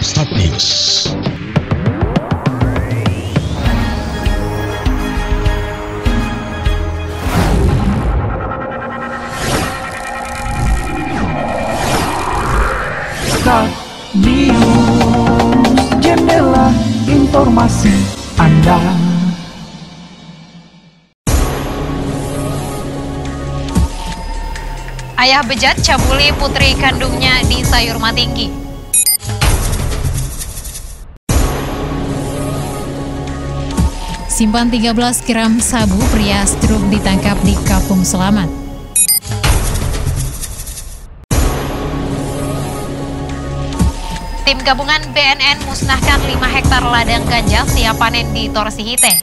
Start News. Start News, jendela informasi Anda. Ayah bejat cabuli putri kandungnya di Sayur Matinggi. Simpan 13 gram sabu, pria stroke ditangkap di Kampung Selamat. Tim gabungan BNN musnahkan 5 hektar ladang ganja siap panen di Torsihite.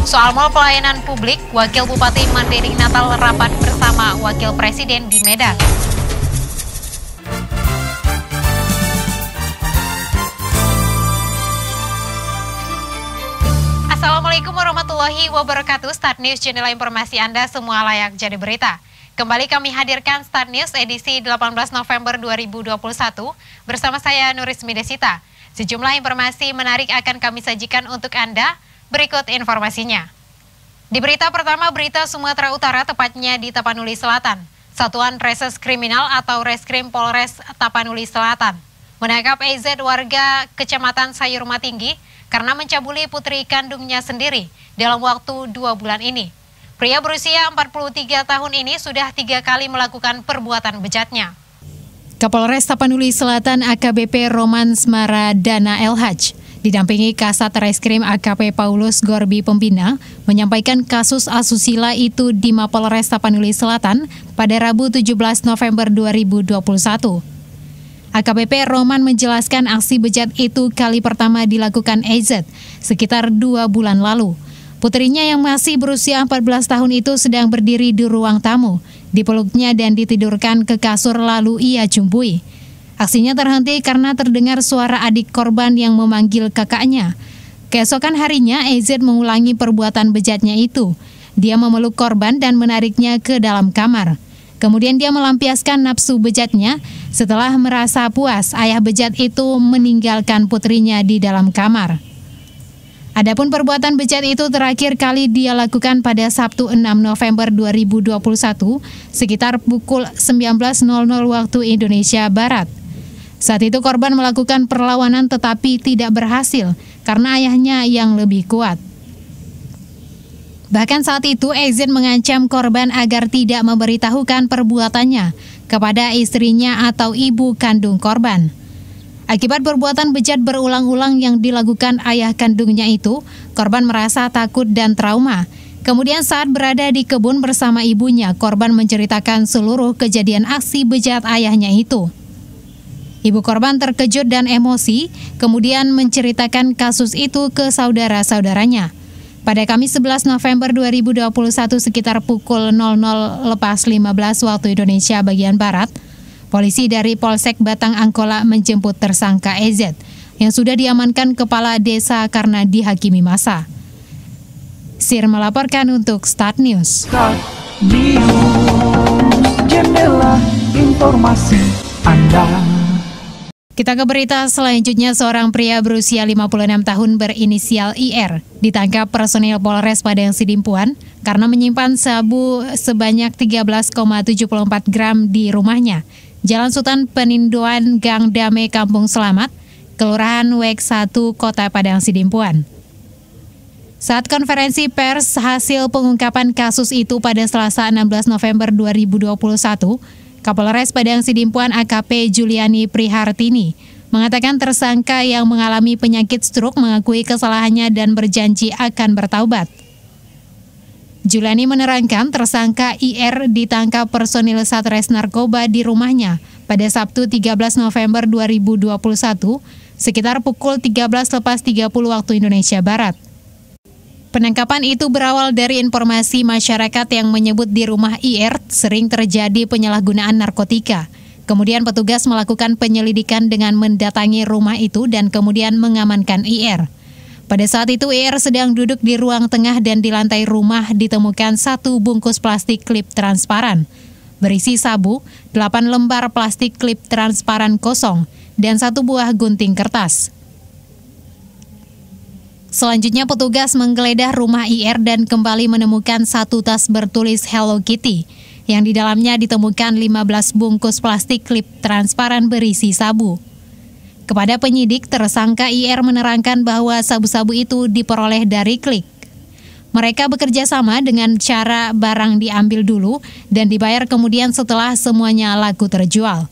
Soal mal pelayanan publik, Wakil Bupati Mandailing Natal rapat bersama Wakil Presiden di Medan. Assalamualaikum warahmatullahi wabarakatuh. Start News, jendela informasi Anda semua layak jadi berita. Kembali kami hadirkan Start News edisi 18 November 2021 bersama saya Nurismi Desita. Sejumlah informasi menarik akan kami sajikan untuk Anda. Berikut informasinya. Di berita pertama, berita Sumatera Utara, tepatnya di Tapanuli Selatan. Satuan Reses Kriminal atau Reskrim Polres Tapanuli Selatan menangkap EZ warga Kecamatan Sayur Matinggi karena mencabuli putri kandungnya sendiri dalam waktu 2 bulan ini. Pria berusia 43 tahun ini sudah 3 kali melakukan perbuatan bejatnya. Kapolres Tapanuli Selatan AKBP Roman Smaradana LH didampingi Kasat Reskrim AKP Paulus Gorbi Pembina, menyampaikan kasus asusila itu di Mapolres Tapanuli Selatan pada Rabu 17 November 2021. AKBP Roman menjelaskan aksi bejat itu kali pertama dilakukan EZ sekitar 2 bulan lalu. Putrinya yang masih berusia 14 tahun itu sedang berdiri di ruang tamu, dipeluknya dan ditidurkan ke kasur lalu ia cumbui. Aksinya terhenti karena terdengar suara adik korban yang memanggil kakaknya. Keesokan harinya, EZ mengulangi perbuatan bejatnya itu. Dia memeluk korban dan menariknya ke dalam kamar. Kemudian dia melampiaskan nafsu bejatnya. Setelah merasa puas, ayah bejat itu meninggalkan putrinya di dalam kamar. Adapun perbuatan bejat itu terakhir kali dia lakukan pada Sabtu 6 November 2021, sekitar pukul 19.00 waktu Indonesia Barat. Saat itu korban melakukan perlawanan tetapi tidak berhasil karena ayahnya yang lebih kuat. Bahkan saat itu EZ mengancam korban agar tidak memberitahukan perbuatannya kepada istrinya atau ibu kandung korban. Akibat perbuatan bejat berulang-ulang yang dilakukan ayah kandungnya itu, korban merasa takut dan trauma. Kemudian saat berada di kebun bersama ibunya, korban menceritakan seluruh kejadian aksi bejat ayahnya itu. Ibu korban terkejut dan emosi, kemudian menceritakan kasus itu ke saudara-saudaranya. Pada Kamis 11 November 2021 sekitar pukul 00.15 waktu Indonesia bagian Barat, polisi dari Polsek Batang Angkola menjemput tersangka EZ yang sudah diamankan kepala desa karena dihakimi massa. Sir melaporkan untuk Start News. Start News, jendela informasi Anda. Kita ke berita selanjutnya. Seorang pria berusia 56 tahun berinisial IR ditangkap personil Polres Padang Sidimpuan karena menyimpan sabu sebanyak 13,74 gram di rumahnya, Jalan Sultan Penindoan, Gang Dame, Kampung Selamat, Kelurahan Wek 1, Kota Padang Sidimpuan. Saat konferensi pers hasil pengungkapan kasus itu pada Selasa 16 November 2021, Kapolres Padang Sidimpuan AKP Juliani Prihartini mengatakan tersangka yang mengalami penyakit stroke mengakui kesalahannya dan berjanji akan bertaubat. Juliani menerangkan tersangka IR ditangkap personil Satres Narkoba di rumahnya pada Sabtu 13 November 2021 sekitar pukul 13.30 waktu Indonesia Barat. Penangkapan itu berawal dari informasi masyarakat yang menyebut di rumah IR sering terjadi penyalahgunaan narkotika. Kemudian petugas melakukan penyelidikan dengan mendatangi rumah itu dan kemudian mengamankan IR. Pada saat itu IR sedang duduk di ruang tengah dan di lantai rumah ditemukan 1 bungkus plastik klip transparan. berisi sabu, 8 lembar plastik klip transparan kosong, dan 1 buah gunting kertas. Selanjutnya petugas menggeledah rumah IR dan kembali menemukan 1 tas bertulis Hello Kitty, yang di dalamnya ditemukan 15 bungkus plastik klip transparan berisi sabu. Kepada penyidik, tersangka IR menerangkan bahwa sabu-sabu itu diperoleh dari Klik. Mereka bekerja sama dengan cara barang diambil dulu dan dibayar kemudian setelah semuanya laku terjual.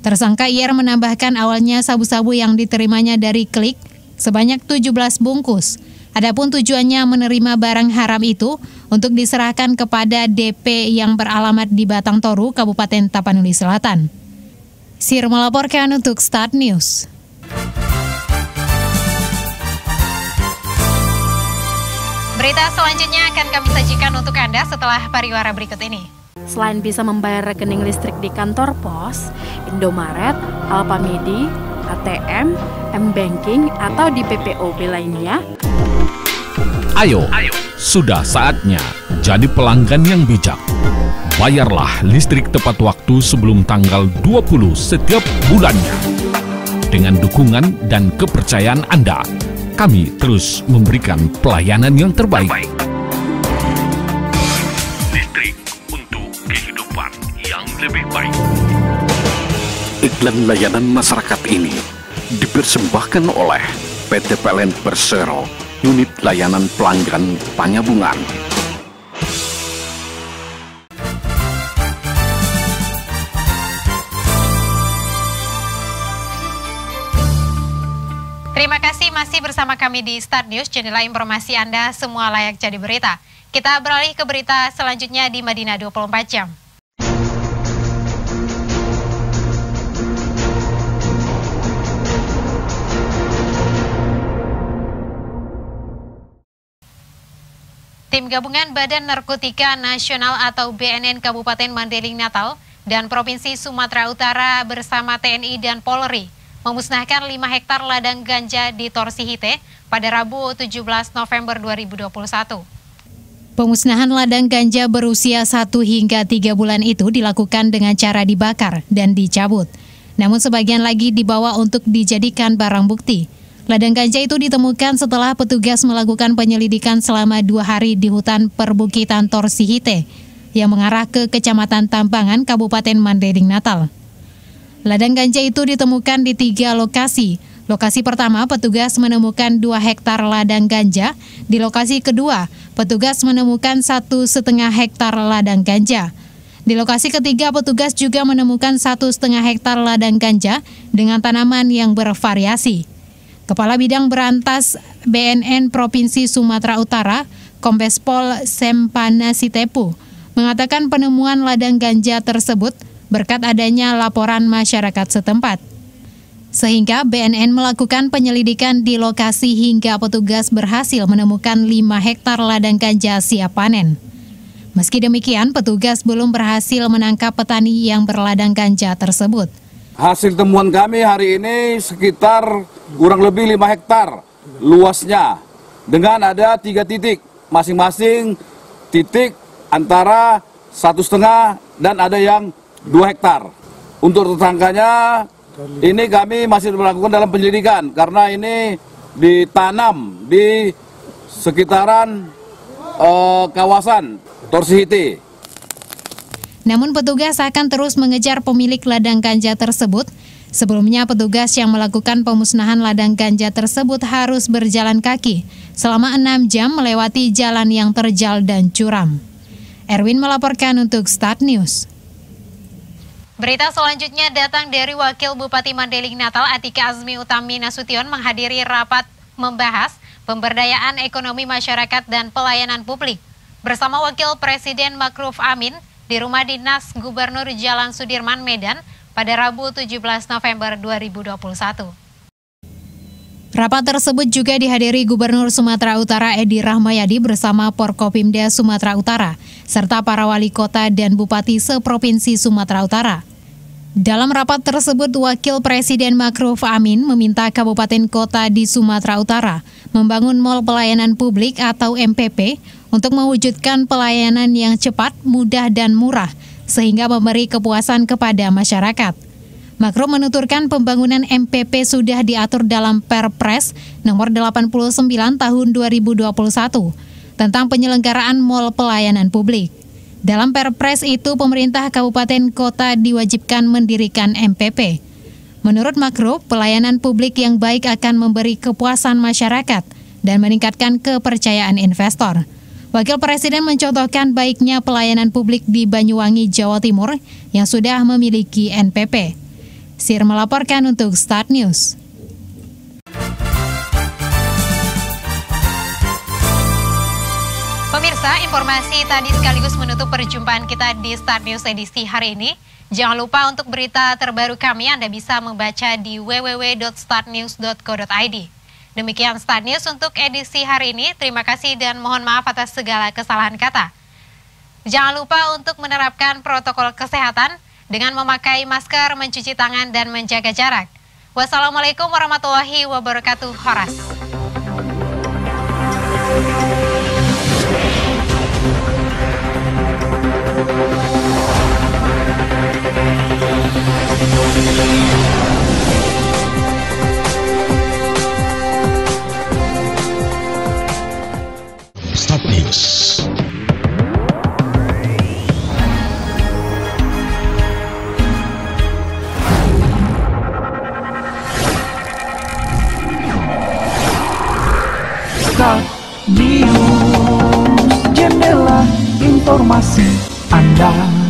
Tersangka IR menambahkan awalnya sabu-sabu yang diterimanya dari Klik sebanyak 17 bungkus. Adapun tujuannya menerima barang haram itu untuk diserahkan kepada DP yang beralamat di Batang Toru, Kabupaten Tapanuli Selatan. Sir melaporkan untuk Start News. Berita selanjutnya akan kami sajikan untuk Anda setelah pariwara berikut ini. Selain bisa membayar rekening listrik di kantor pos, Indomaret, Alfamidi, ATM, M-Banking, atau di PPOB lainnya. Ayo, sudah saatnya jadi pelanggan yang bijak. Bayarlah listrik tepat waktu sebelum tanggal 20 setiap bulannya. Dengan dukungan dan kepercayaan Anda, kami terus memberikan pelayanan yang terbaik. Listrik untuk kehidupan yang lebih baik. Iklan layanan masyarakat ini dipersembahkan oleh PT PLN Persero, Unit Layanan Pelanggan Panyabungan. Terima kasih masih bersama kami di Start News, jendela informasi Anda semua layak jadi berita. Kita beralih ke berita selanjutnya di Madinah 24 jam. Tim Gabungan Badan Narkotika Nasional atau BNN Kabupaten Mandailing Natal dan Provinsi Sumatera Utara bersama TNI dan Polri memusnahkan 5 hektar ladang ganja di Torsihite pada Rabu 17 November 2021. Pemusnahan ladang ganja berusia 1 hingga 3 bulan itu dilakukan dengan cara dibakar dan dicabut. Namun sebagian lagi dibawa untuk dijadikan barang bukti. Ladang ganja itu ditemukan setelah petugas melakukan penyelidikan selama 2 hari di hutan perbukitan Torsihite yang mengarah ke Kecamatan Tambangan, Kabupaten Mandailing Natal. Ladang ganja itu ditemukan di 3 lokasi. Lokasi pertama, petugas menemukan 2 hektar ladang ganja. Di lokasi kedua, petugas menemukan 1,5 hektar ladang ganja. Di lokasi ketiga, petugas juga menemukan 1,5 hektar ladang ganja dengan tanaman yang bervariasi. Kepala Bidang Berantas BNN Provinsi Sumatera Utara, Kombes Pol Sempana Sitepu, mengatakan penemuan ladang ganja tersebut berkat adanya laporan masyarakat setempat. Sehingga BNN melakukan penyelidikan di lokasi hingga petugas berhasil menemukan 5 hektar ladang ganja siap panen. Meski demikian, petugas belum berhasil menangkap petani yang berladang ganja tersebut. Hasil temuan kami hari ini sekitar kurang lebih 5 hektar luasnya dengan ada 3 titik, masing-masing titik antara 1,5 dan ada yang 2 hektar. Untuk tersangkanya ini kami masih melakukan dalam penyelidikan karena ini ditanam di sekitaran kawasan Torsihite. Namun petugas akan terus mengejar pemilik ladang ganja tersebut. Sebelumnya petugas yang melakukan pemusnahan ladang ganja tersebut harus berjalan kaki selama 6 jam melewati jalan yang terjal dan curam. Erwin melaporkan untuk Start News. Berita selanjutnya datang dari Wakil Bupati Mandailing Natal Atika Azmi Utami Nasution menghadiri rapat membahas pemberdayaan ekonomi masyarakat dan pelayanan publik bersama Wakil Presiden Ma'ruf Amin di Rumah Dinas Gubernur Jalan Sudirman, Medan pada Rabu 17 November 2021. Rapat tersebut juga dihadiri Gubernur Sumatera Utara Edi Rahmayadi bersama Porkopimda Sumatera Utara, serta para wali kota dan bupati seprovinsi Sumatera Utara. Dalam rapat tersebut, Wakil Presiden Ma'ruf Amin meminta kabupaten kota di Sumatera Utara membangun Mall Pelayanan Publik atau MPP untuk mewujudkan pelayanan yang cepat, mudah, dan murah, sehingga memberi kepuasan kepada masyarakat. Makro menuturkan pembangunan MPP sudah diatur dalam Perpres nomor 89 tahun 2021 tentang penyelenggaraan mal pelayanan publik. Dalam Perpres itu, pemerintah kabupaten kota diwajibkan mendirikan MPP. Menurut Makro, pelayanan publik yang baik akan memberi kepuasan masyarakat dan meningkatkan kepercayaan investor. Wakil Presiden mencontohkan baiknya pelayanan publik di Banyuwangi, Jawa Timur yang sudah memiliki NPP. Sir melaporkan untuk Start News. Pemirsa, informasi tadi sekaligus menutup perjumpaan kita di Start News edisi hari ini. Jangan lupa untuk berita terbaru kami Anda bisa membaca di www.startnews.co.id. Demikian Start News untuk edisi hari ini. Terima kasih dan mohon maaf atas segala kesalahan kata. Jangan lupa untuk menerapkan protokol kesehatan dengan memakai masker, mencuci tangan, dan menjaga jarak. Wassalamualaikum warahmatullahi wabarakatuh. Horas. Start News. Start News, jendela informasi Anda.